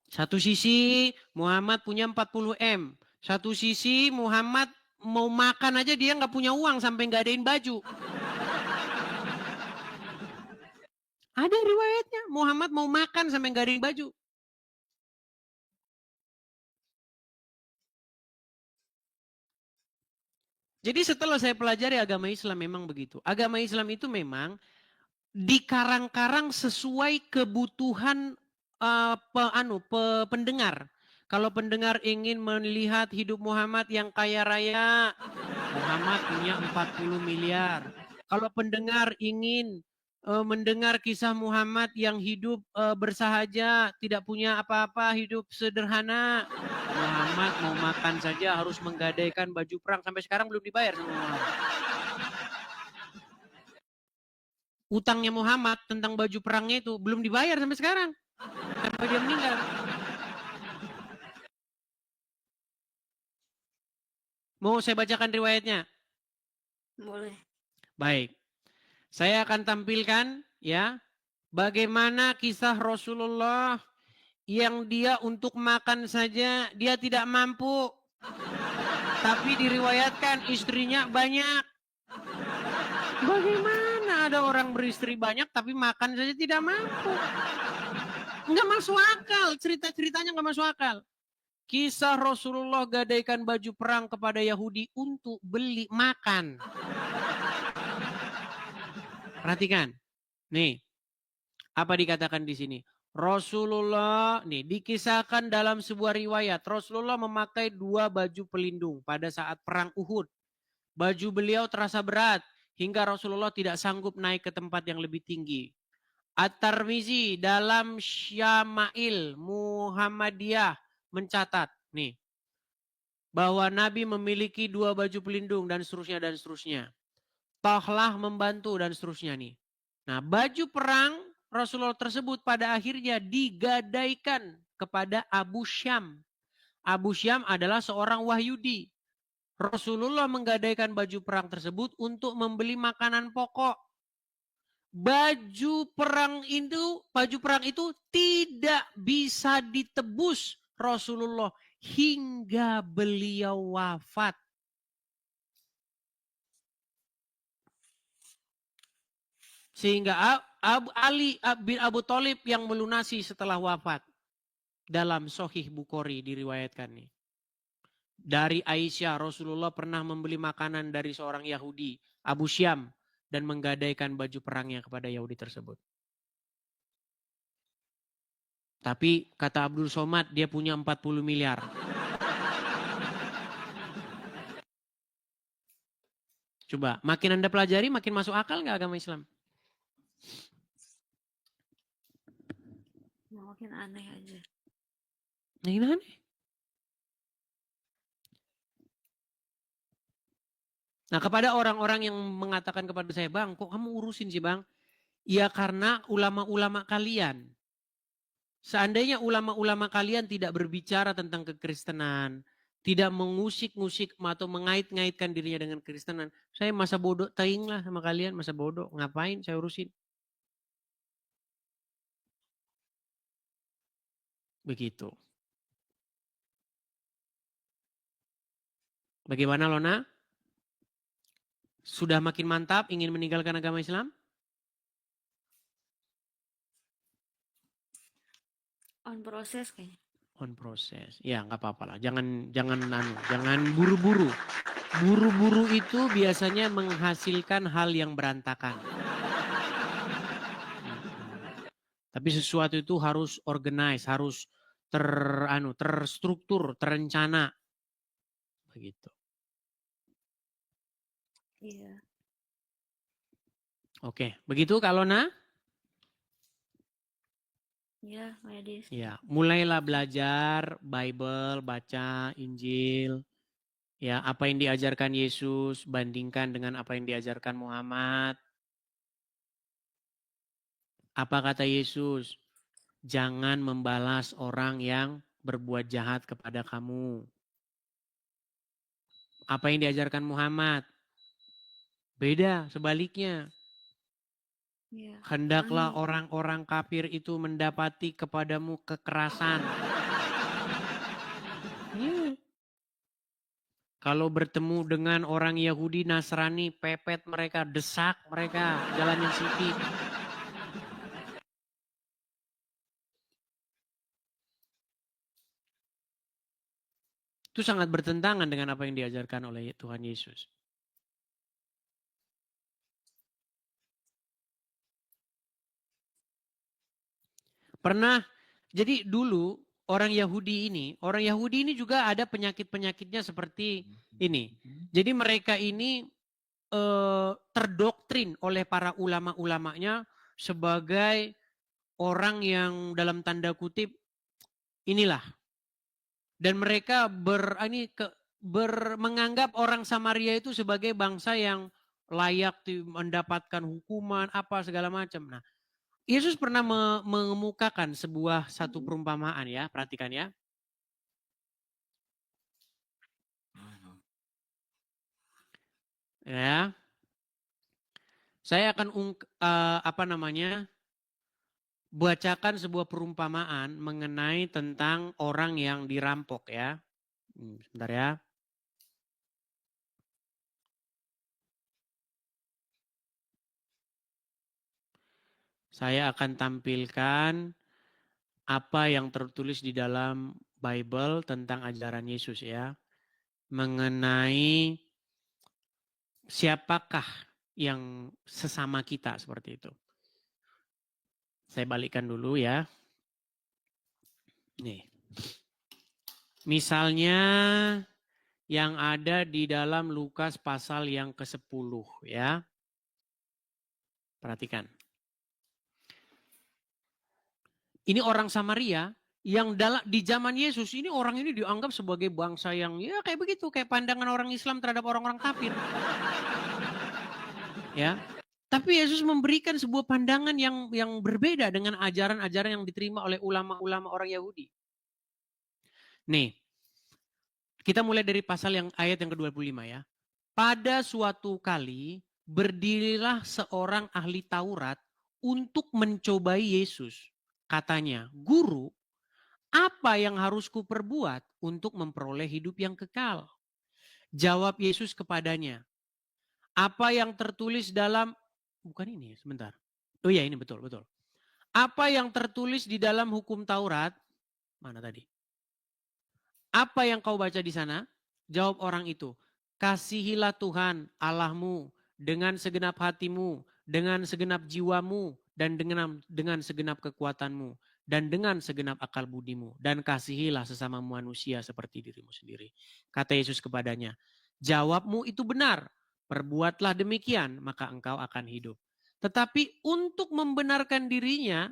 Satu sisi Muhammad punya 40 M. Satu sisi Muhammad mau makan aja dia nggak punya uang sampai nggak adain baju. Ada riwayatnya Muhammad mau makan sampai nggak adain baju. Jadi setelah saya pelajari agama Islam memang begitu. Agama Islam itu memang dikarang-karang sesuai kebutuhan pendengar. Kalau pendengar ingin melihat hidup Muhammad yang kaya raya, Muhammad punya 40 miliar. Kalau pendengar ingin mendengar kisah Muhammad yang hidup bersahaja, tidak punya apa-apa, hidup sederhana, Muhammad mau makan saja harus menggadaikan baju perang. Sampai sekarang belum dibayar sama Muhammad. Utangnya Muhammad tentang baju perangnya itu belum dibayar sampai sekarang. Sampai dia meninggal. Mau saya bacakan riwayatnya? Boleh. Baik. Saya akan tampilkan ya bagaimana kisah Rasulullah yang dia untuk makan saja dia tidak mampu. Tapi diriwayatkan istrinya banyak. Bagaimana ada orang beristri banyak tapi makan saja tidak mampu? Enggak masuk akal, cerita-ceritanya enggak masuk akal. Kisah Rasulullah gadaikan baju perang kepada Yahudi untuk beli makan. Perhatikan. Nih, apa dikatakan di sini? Rasulullah, nih dikisahkan dalam sebuah riwayat. Rasulullah memakai 2 baju pelindung pada saat perang Uhud. Baju beliau terasa berat hingga Rasulullah tidak sanggup naik ke tempat yang lebih tinggi. At-Tirmizi dalam Syama'il Muhammadiyah mencatat nih bahwa Nabi memiliki 2 baju pelindung dan seterusnya. Tohlah membantu dan seterusnya nih. Nah, baju perang Rasulullah tersebut pada akhirnya digadaikan kepada Abu Syam. Abu Syam adalah seorang Wahyudi. Rasulullah menggadaikan baju perang tersebut untuk membeli makanan pokok. Baju perang itu tidak bisa ditebus Rasulullah hingga beliau wafat. Sehingga Ali bin Abu Thalib yang melunasi setelah wafat. Dalam Sahih Bukhari diriwayatkan nih. Dari Aisyah, Rasulullah pernah membeli makanan dari seorang Yahudi, Abu Syam, dan menggadaikan baju perangnya kepada Yahudi tersebut. Tapi kata Abdul Somad, dia punya 40 miliar. Coba, makin Anda pelajari, makin masuk akal nggak agama Islam? Makin aneh aja. Makin aneh. Nah, kepada orang-orang yang mengatakan kepada saya, Bang, kok kamu urusin sih, Bang? Ya karena ulama-ulama kalian. Seandainya ulama-ulama kalian tidak berbicara tentang kekristenan, tidak mengusik-ngusik atau mengait-ngaitkan dirinya dengan kekristenan, saya masa bodoh teing lah sama kalian, masa bodoh, ngapain saya urusin? Begitu. Bagaimana Lona? Sudah makin mantap ingin meninggalkan agama Islam? On proses kayaknya. On proses. Ya nggak apa-apa lah. Jangan buru-buru. Buru-buru itu biasanya menghasilkan hal yang berantakan. Tapi sesuatu itu harus organize, harus terstruktur, terencana. Begitu. Iya. Oke, begitu Kak Lona? Iya, Bang Edis. Ya, mulailah belajar Bible, baca Injil. Ya, apa yang diajarkan Yesus bandingkan dengan apa yang diajarkan Muhammad. Apa kata Yesus? Jangan membalas orang yang berbuat jahat kepada kamu. Apa yang diajarkan Muhammad? Beda, sebaliknya. Iya. Hendaklah Amin. orang-orang kafir itu mendapati kepadamu kekerasan. Ya. Kalau bertemu dengan orang Yahudi Nasrani, pepet mereka, desak mereka, jalan yang sempit. Itu sangat bertentangan dengan apa yang diajarkan oleh Tuhan Yesus. Pernah, jadi dulu orang Yahudi ini juga ada penyakit-penyakitnya seperti ini. Jadi mereka ini terdoktrin oleh para ulama-ulamanya sebagai orang yang dalam tanda kutip inilah. Dan mereka menganggap orang Samaria itu sebagai bangsa yang layak mendapatkan hukuman apa segala macam. Nah, Yesus pernah mengemukakan satu perumpamaan ya, perhatikan ya. Ya. Saya akan bacakan sebuah perumpamaan mengenai tentang orang yang dirampok ya. Sebentar ya. Saya akan tampilkan apa yang tertulis di dalam Bible tentang ajaran Yesus ya. Mengenai siapakah yang sesama kita seperti itu. Saya balikkan dulu ya. Nih. Misalnya yang ada di dalam Lukas pasal yang ke-10 ya. Perhatikan. Ini orang Samaria yang di zaman Yesus ini orang ini dianggap sebagai bangsa yang ya kayak begitu, kayak pandangan orang Islam terhadap orang-orang kafir. Ya. Tapi Yesus memberikan sebuah pandangan yang berbeda dengan ajaran-ajaran yang diterima oleh ulama-ulama orang Yahudi. Nih, kita mulai dari pasal yang ayat yang ke-25 ya. Pada suatu kali berdirilah seorang ahli Taurat untuk mencobai Yesus. Katanya, Guru, apa yang harus kuperbuat untuk memperoleh hidup yang kekal? Jawab Yesus kepadanya, apa yang tertulis dalam, bukan ini sebentar. Oh iya ini betul. Apa yang tertulis di dalam hukum Taurat, mana tadi? Apa yang kau baca di sana? Jawab orang itu, kasihilah Tuhan Allahmu dengan segenap hatimu, dengan segenap jiwamu, dan dengan segenap kekuatanmu, dan dengan segenap akal budimu, dan kasihilah sesama manusia seperti dirimu sendiri. Kata Yesus kepadanya, jawabmu itu benar, perbuatlah demikian, maka engkau akan hidup. Tetapi untuk membenarkan dirinya,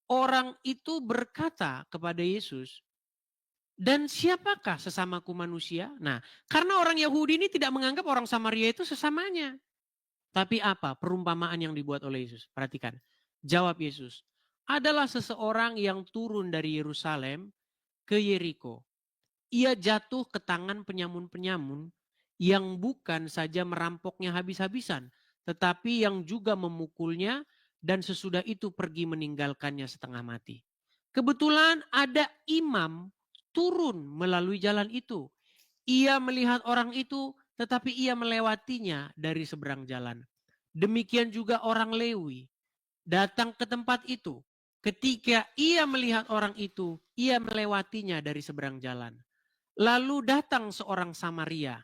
orang itu berkata kepada Yesus, dan siapakah sesamaku manusia? Nah, karena orang Yahudi ini tidak menganggap orang Samaria itu sesamanya. Tapi apa perumpamaan yang dibuat oleh Yesus? Perhatikan. Jawab Yesus, adalah seseorang yang turun dari Yerusalem ke Yeriko. Ia jatuh ke tangan penyamun-penyamun yang bukan saja merampoknya habis-habisan, tetapi yang juga memukulnya dan sesudah itu pergi meninggalkannya setengah mati. Kebetulan ada imam turun melalui jalan itu. Ia melihat orang itu, tetapi ia melewatinya dari seberang jalan. Demikian juga orang Lewi datang ke tempat itu. Ketika ia melihat orang itu, ia melewatinya dari seberang jalan. Lalu datang seorang Samaria.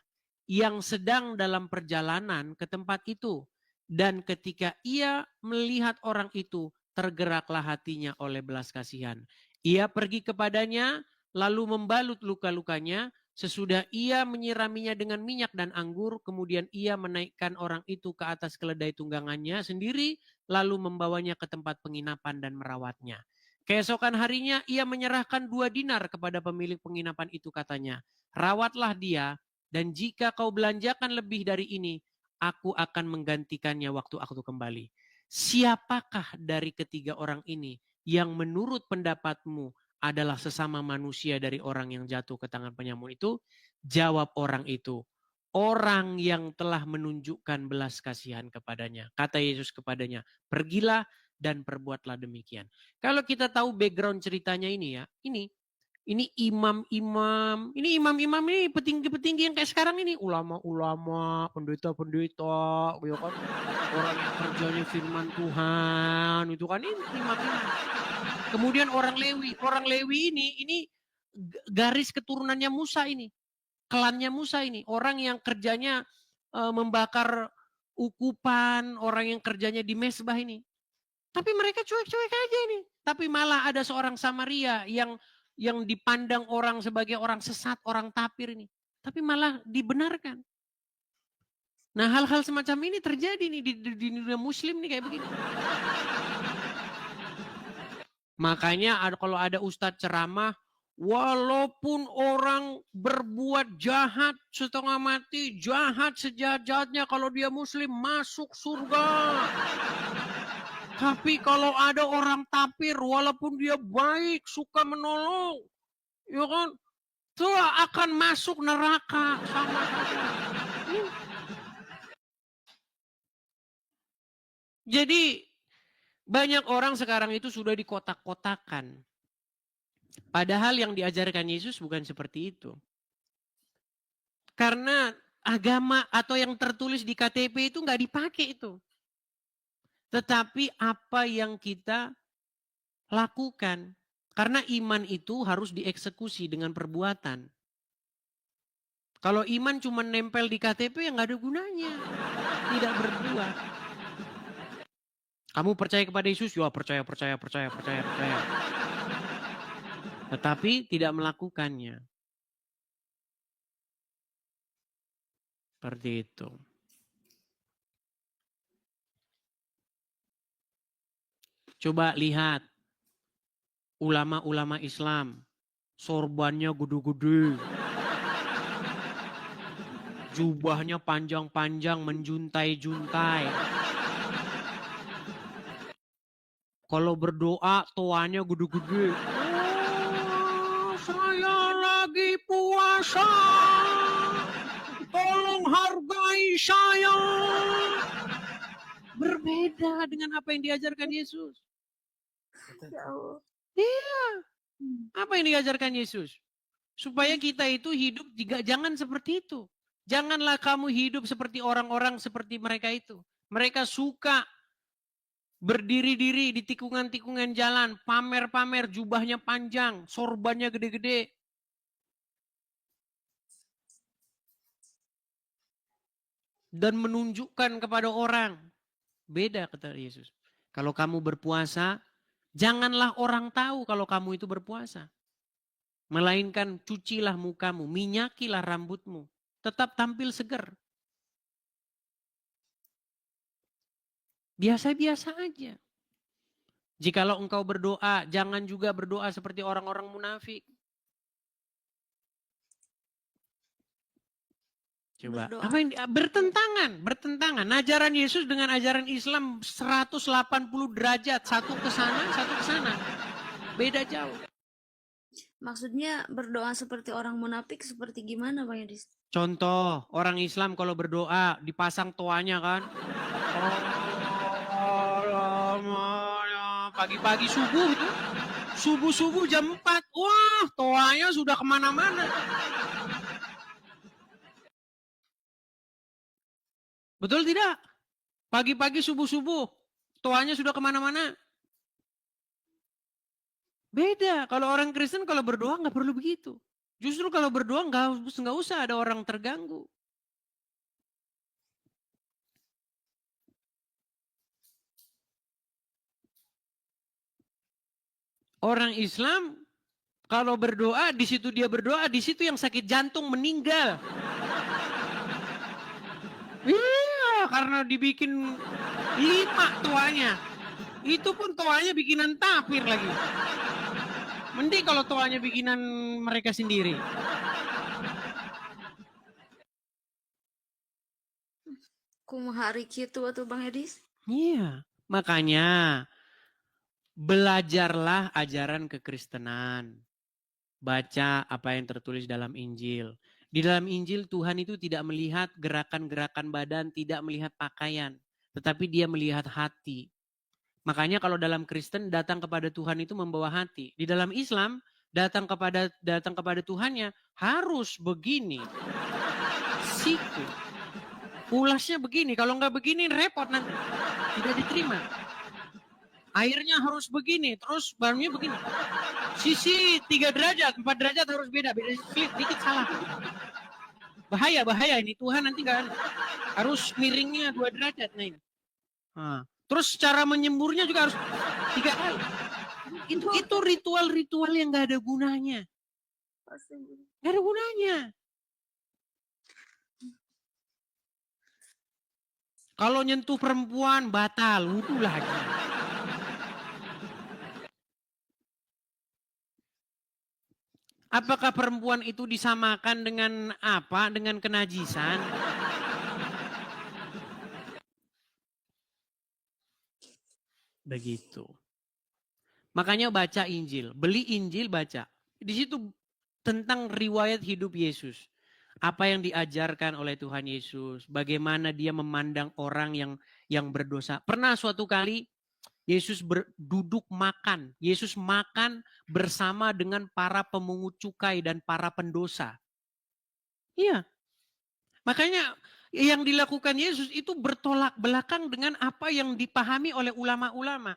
yang sedang dalam perjalanan ke tempat itu. Dan ketika ia melihat orang itu, tergeraklah hatinya oleh belas kasihan. Ia pergi kepadanya, lalu membalut luka-lukanya. Sesudah ia menyiraminya dengan minyak dan anggur, kemudian ia menaikkan orang itu ke atas keledai tunggangannya sendiri, lalu membawanya ke tempat penginapan dan merawatnya. Keesokan harinya ia menyerahkan 2 dinar kepada pemilik penginapan itu, katanya, rawatlah dia, dan jika kau belanjakan lebih dari ini, aku akan menggantikannya waktu aku kembali. Siapakah dari ketiga orang ini yang menurut pendapatmu adalah sesama manusia dari orang yang jatuh ke tangan penyamun itu? Jawab orang itu, orang yang telah menunjukkan belas kasihan kepadanya. Kata Yesus kepadanya, pergilah dan perbuatlah demikian. Kalau kita tahu background ceritanya ini ya, ini imam-imam, ini petinggi-petinggi yang kayak sekarang ini, ulama-ulama, pendeta-pendeta, ya kan, orang yang kerjanya firman Tuhan, itu kan ini imam-imam. Kemudian orang Lewi ini garis keturunannya Musa ini, klannya Musa ini, orang yang kerjanya membakar ukupan, orang yang kerjanya di mesbah ini. Tapi mereka cuek-cuek aja ini. Tapi malah ada seorang Samaria yang dipandang orang sebagai orang sesat, orang tapir ini. Tapi malah dibenarkan. Nah, hal-hal semacam ini terjadi nih di dunia muslim nih kayak begini. Makanya kalau ada ustadz ceramah, walaupun orang berbuat jahat setengah mati, jahat sejahat-jahatnya, kalau dia muslim masuk surga. Tapi kalau ada orang tapir, walaupun dia baik, suka menolong, ya kan, itu akan masuk neraka sama saja. Jadi banyak orang sekarang itu sudah dikotak-kotakan. Padahal yang diajarkan Yesus bukan seperti itu. Karena agama atau yang tertulis di KTP itu nggak dipakai itu. Tetapi apa yang kita lakukan. Karena iman itu harus dieksekusi dengan perbuatan. Kalau iman cuma nempel di KTP ya nggak ada gunanya. Tidak berbuah. Kamu percaya kepada Yesus? Ya percaya. Tetapi tidak melakukannya. Seperti itu. Coba lihat ulama-ulama Islam, sorbannya gede-gede, jubahnya panjang-panjang, menjuntai-juntai. Kalau berdoa, toanya gede-gede. Oh, saya lagi puasa, tolong hargai saya. Berbeda dengan apa yang diajarkan Yesus. Iya. Apa yang diajarkan Yesus? Supaya kita itu hidup jangan seperti itu. Janganlah kamu hidup seperti orang-orang seperti mereka itu. Mereka suka berdiri-diri di tikungan-tikungan jalan, pamer-pamer, jubahnya panjang, sorbannya gede-gede. Dan menunjukkan kepada orang. Beda kata Yesus. Kalau kamu berpuasa, janganlah orang tahu kalau kamu itu berpuasa. Melainkan cucilah mukamu, minyakilah rambutmu. Tetap tampil segar. Biasa-biasa aja. Jikalau engkau berdoa, jangan juga berdoa seperti orang-orang munafik. Coba, Berdoa. apa yang bertentangan. Ajaran Yesus dengan ajaran Islam 180 derajat, satu ke sana. Beda jauh. Maksudnya berdoa seperti orang munafik seperti gimana Bang Yedis? Contoh, orang Islam kalau berdoa dipasang toanya kan. Pagi-pagi subuh itu. Subuh-subuh jam 4. Wah, toanya sudah kemana-mana. Betul tidak? Pagi-pagi subuh-subuh, toanya sudah kemana-mana. Beda, kalau orang Kristen kalau berdoa nggak perlu begitu. Justru kalau berdoa nggak usah ada orang terganggu. Orang Islam kalau berdoa, di situ dia berdoa, di situ yang sakit jantung meninggal. Iya, karena dibikin 5 toanya. Itu pun toanya bikinan tapir lagi. Mending kalau toanya bikinan mereka sendiri. Kumaha hari kitu atuh Bang Edis. Iya, makanya belajarlah ajaran kekristenan. Baca apa yang tertulis dalam Injil. Di dalam Injil Tuhan itu tidak melihat gerakan-gerakan badan, tidak melihat pakaian. Tetapi dia melihat hati. Makanya kalau dalam Kristen datang kepada Tuhan itu membawa hati. Di dalam Islam datang kepada Tuhannya harus begini. Siku. Ulasnya begini, kalau nggak begini repot nanti. Tidak diterima. Airnya harus begini, terus bahannya begini. Sisi 3 derajat, 4 derajat harus beda dikit salah. Bahaya ini Tuhan nanti nggak harus miringnya 2 derajat nah ini. Nah, terus cara menyemburnya juga harus 3 kali. Itu ritual-ritual yang nggak ada gunanya. Nggak ada gunanya. Kalau nyentuh perempuan batal, wudhu lagi. Apakah perempuan itu disamakan dengan apa? Dengan kenajisan? Begitu. Makanya baca Injil, beli Injil baca. Di situ tentang riwayat hidup Yesus. Apa yang diajarkan oleh Tuhan Yesus, bagaimana dia memandang orang yang berdosa. Pernah suatu kali Yesus duduk makan. Yesus makan bersama dengan para pemungut cukai dan para pendosa. Iya. Makanya yang dilakukan Yesus itu bertolak belakang dengan apa yang dipahami oleh ulama-ulama.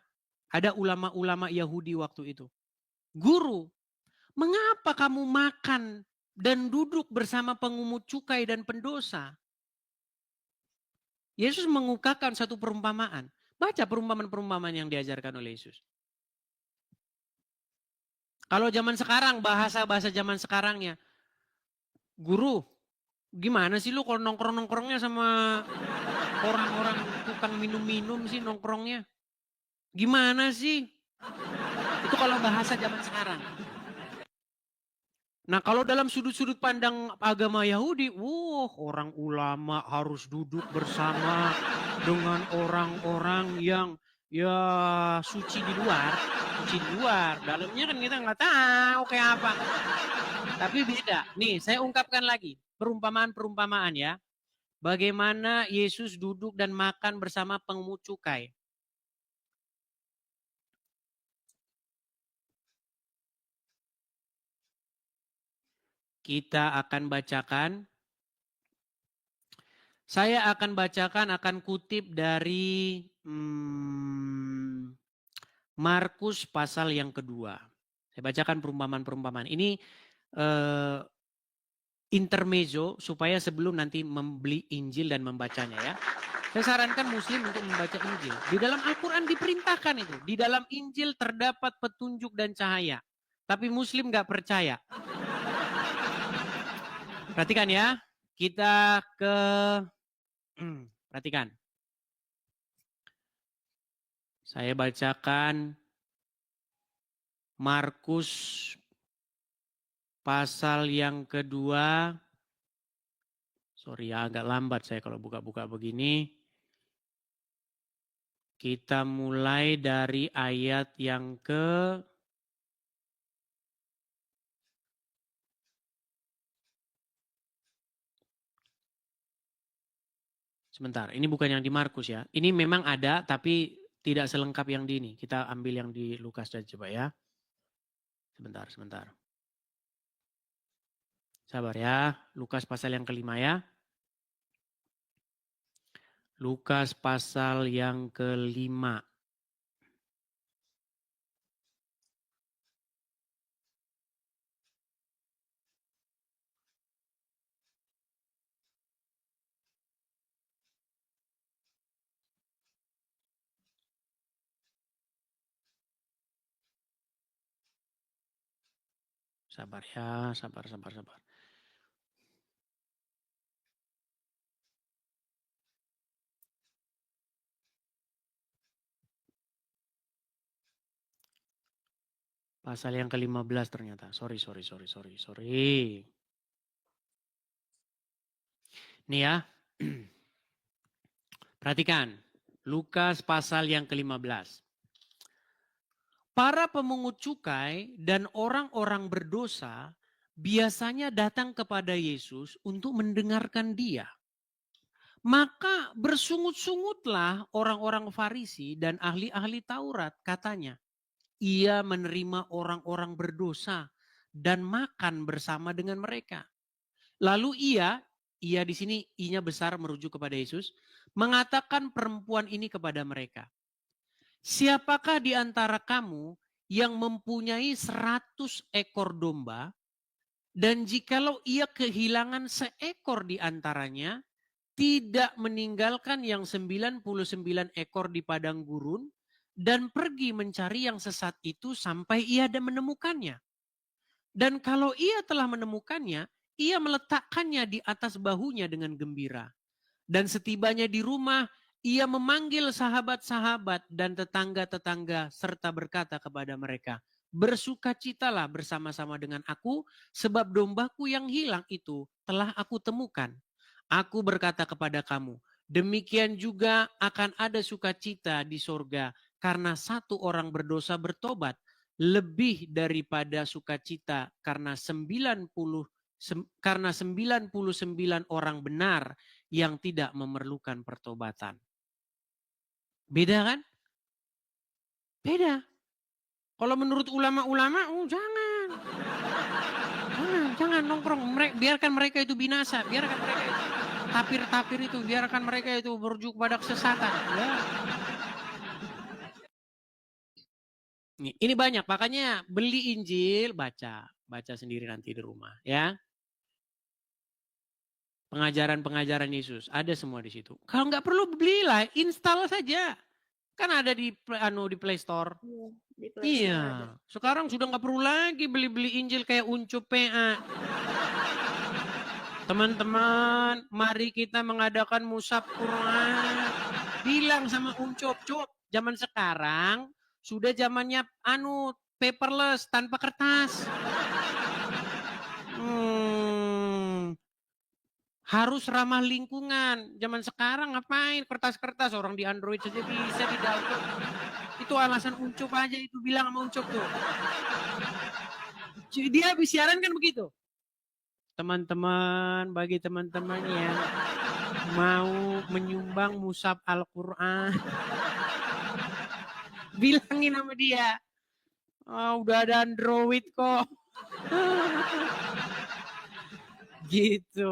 Ada ulama-ulama Yahudi waktu itu. Guru, mengapa kamu makan dan duduk bersama pengungut cukai dan pendosa? Yesus mengungkapkan satu perumpamaan. Baca perumpamaan-perumpamaan yang diajarkan oleh Yesus. Kalau zaman sekarang, bahasa-bahasa zaman sekarangnya. Guru, gimana sih lu kalau nongkrong-nongkrongnya sama orang-orang tukang minum-minum sih nongkrongnya? Gimana sih? Itu kalau bahasa zaman sekarang. Nah kalau dalam sudut-sudut pandang agama Yahudi, orang ulama harus duduk bersama dengan orang-orang yang ya suci di luar. Dalamnya kan kita nggak tahu kayak apa. Tapi beda. Nih saya ungkapkan lagi perumpamaan-perumpamaan ya. Bagaimana Yesus duduk dan makan bersama pengungut cukai. Kita akan bacakan. Saya akan bacakan, akan kutip dari Markus pasal yang kedua. Saya bacakan perumpamaan-perumpamaan. Ini intermezzo supaya sebelum nanti membeli Injil dan membacanya ya. Saya sarankan Muslim untuk membaca Injil. Di dalam Al-Quran diperintahkan itu. Di dalam Injil terdapat petunjuk dan cahaya. Tapi Muslim gak percaya. Perhatikan ya. Kita ke... perhatikan. Saya bacakan Markus pasal yang kedua. Sorry ya agak lambat saya kalau buka-buka begini. Kita mulai dari ayat yang ke sebentar, ini bukan yang di Markus ya. Ini memang ada tapi tidak selengkap yang di ini. Kita ambil yang di Lukas saja coba ya. Sebentar. Sabar ya. Lukas pasal yang kelima ya. Lukas pasal yang kelima. Sabar ya, sabar. Pasal yang ke-15 ternyata. Sorry. Nih ya. Perhatikan. Lukas pasal yang ke-15. Para pemungut cukai dan orang-orang berdosa biasanya datang kepada Yesus untuk mendengarkan dia. Maka bersungut-sungutlah orang-orang Farisi dan ahli-ahli Taurat, katanya. Ia menerima orang-orang berdosa dan makan bersama dengan mereka. Lalu ia di sini i-nya besar merujuk kepada Yesus, mengatakan perempuan ini kepada mereka. Siapakah di antara kamu yang mempunyai 100 ekor domba dan jikalau ia kehilangan seekor di antaranya, tidak meninggalkan yang 99 ekor di padang gurun dan pergi mencari yang sesat itu sampai ia menemukannya. Dan kalau ia telah menemukannya, ia meletakkannya di atas bahunya dengan gembira. Dan setibanya di rumah, ia memanggil sahabat-sahabat dan tetangga-tetangga serta berkata kepada mereka, bersukacitalah bersama-sama dengan aku sebab dombaku yang hilang itu telah aku temukan. Aku berkata kepada kamu, demikian juga akan ada sukacita di sorga karena satu orang berdosa bertobat lebih daripada sukacita karena 99 orang benar yang tidak memerlukan pertobatan. Beda kan? Beda. Kalau menurut ulama-ulama, jangan nongkrong. Biarkan mereka itu binasa. Biarkan mereka itu tapir-tapir itu. Biarkan mereka itu berujung pada kesesatan. Ya. Ini banyak. Makanya beli Injil, baca sendiri nanti di rumah. Ya. Pengajaran-pengajaran Yesus. Ada semua di situ. Kalau nggak perlu belilah, install saja. Kan ada di Play Store. Iya, di Play Store ada. Iya, sekarang sudah nggak perlu lagi beli-beli Injil kayak uncup PA. Teman-teman, mari kita mengadakan musab Quran. Bilang sama uncup, zaman sekarang sudah zamannya paperless tanpa kertas. Harus ramah lingkungan. Zaman sekarang ngapain kertas-kertas, orang di Android saja bisa di-download. Itu alasan uncup aja itu, bilang sama uncup tuh. Dia habis siaran kan begitu. Teman-teman, bagi teman-teman yang mau menyumbang musab Al-Quran, bilangin sama dia, udah ada Android kok. Gitu.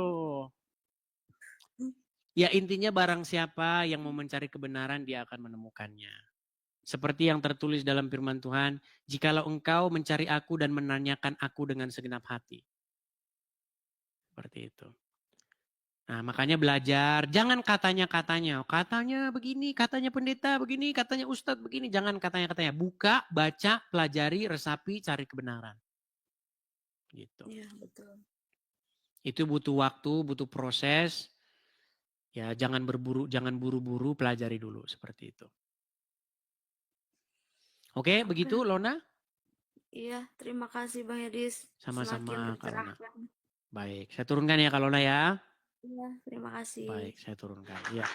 Ya intinya barang siapa yang mau mencari kebenaran, dia akan menemukannya. Seperti yang tertulis dalam firman Tuhan, jikalau engkau mencari aku dan menanyakan aku dengan segenap hati. Seperti itu. Nah makanya belajar, jangan katanya begini, katanya pendeta begini, katanya ustadz begini, jangan katanya. Buka, baca, pelajari, resapi, cari kebenaran. Gitu. Iya, betul. Itu butuh waktu, butuh proses. Ya jangan buru-buru, pelajari dulu seperti itu. Oke, begitu Lona? Iya, terima kasih Bang Yedis. Sama-sama Semakin Kalona. tercerahkan. Baik, saya turunkan ya Kalona ya. Iya, terima kasih. Baik, saya turunkan. Ya.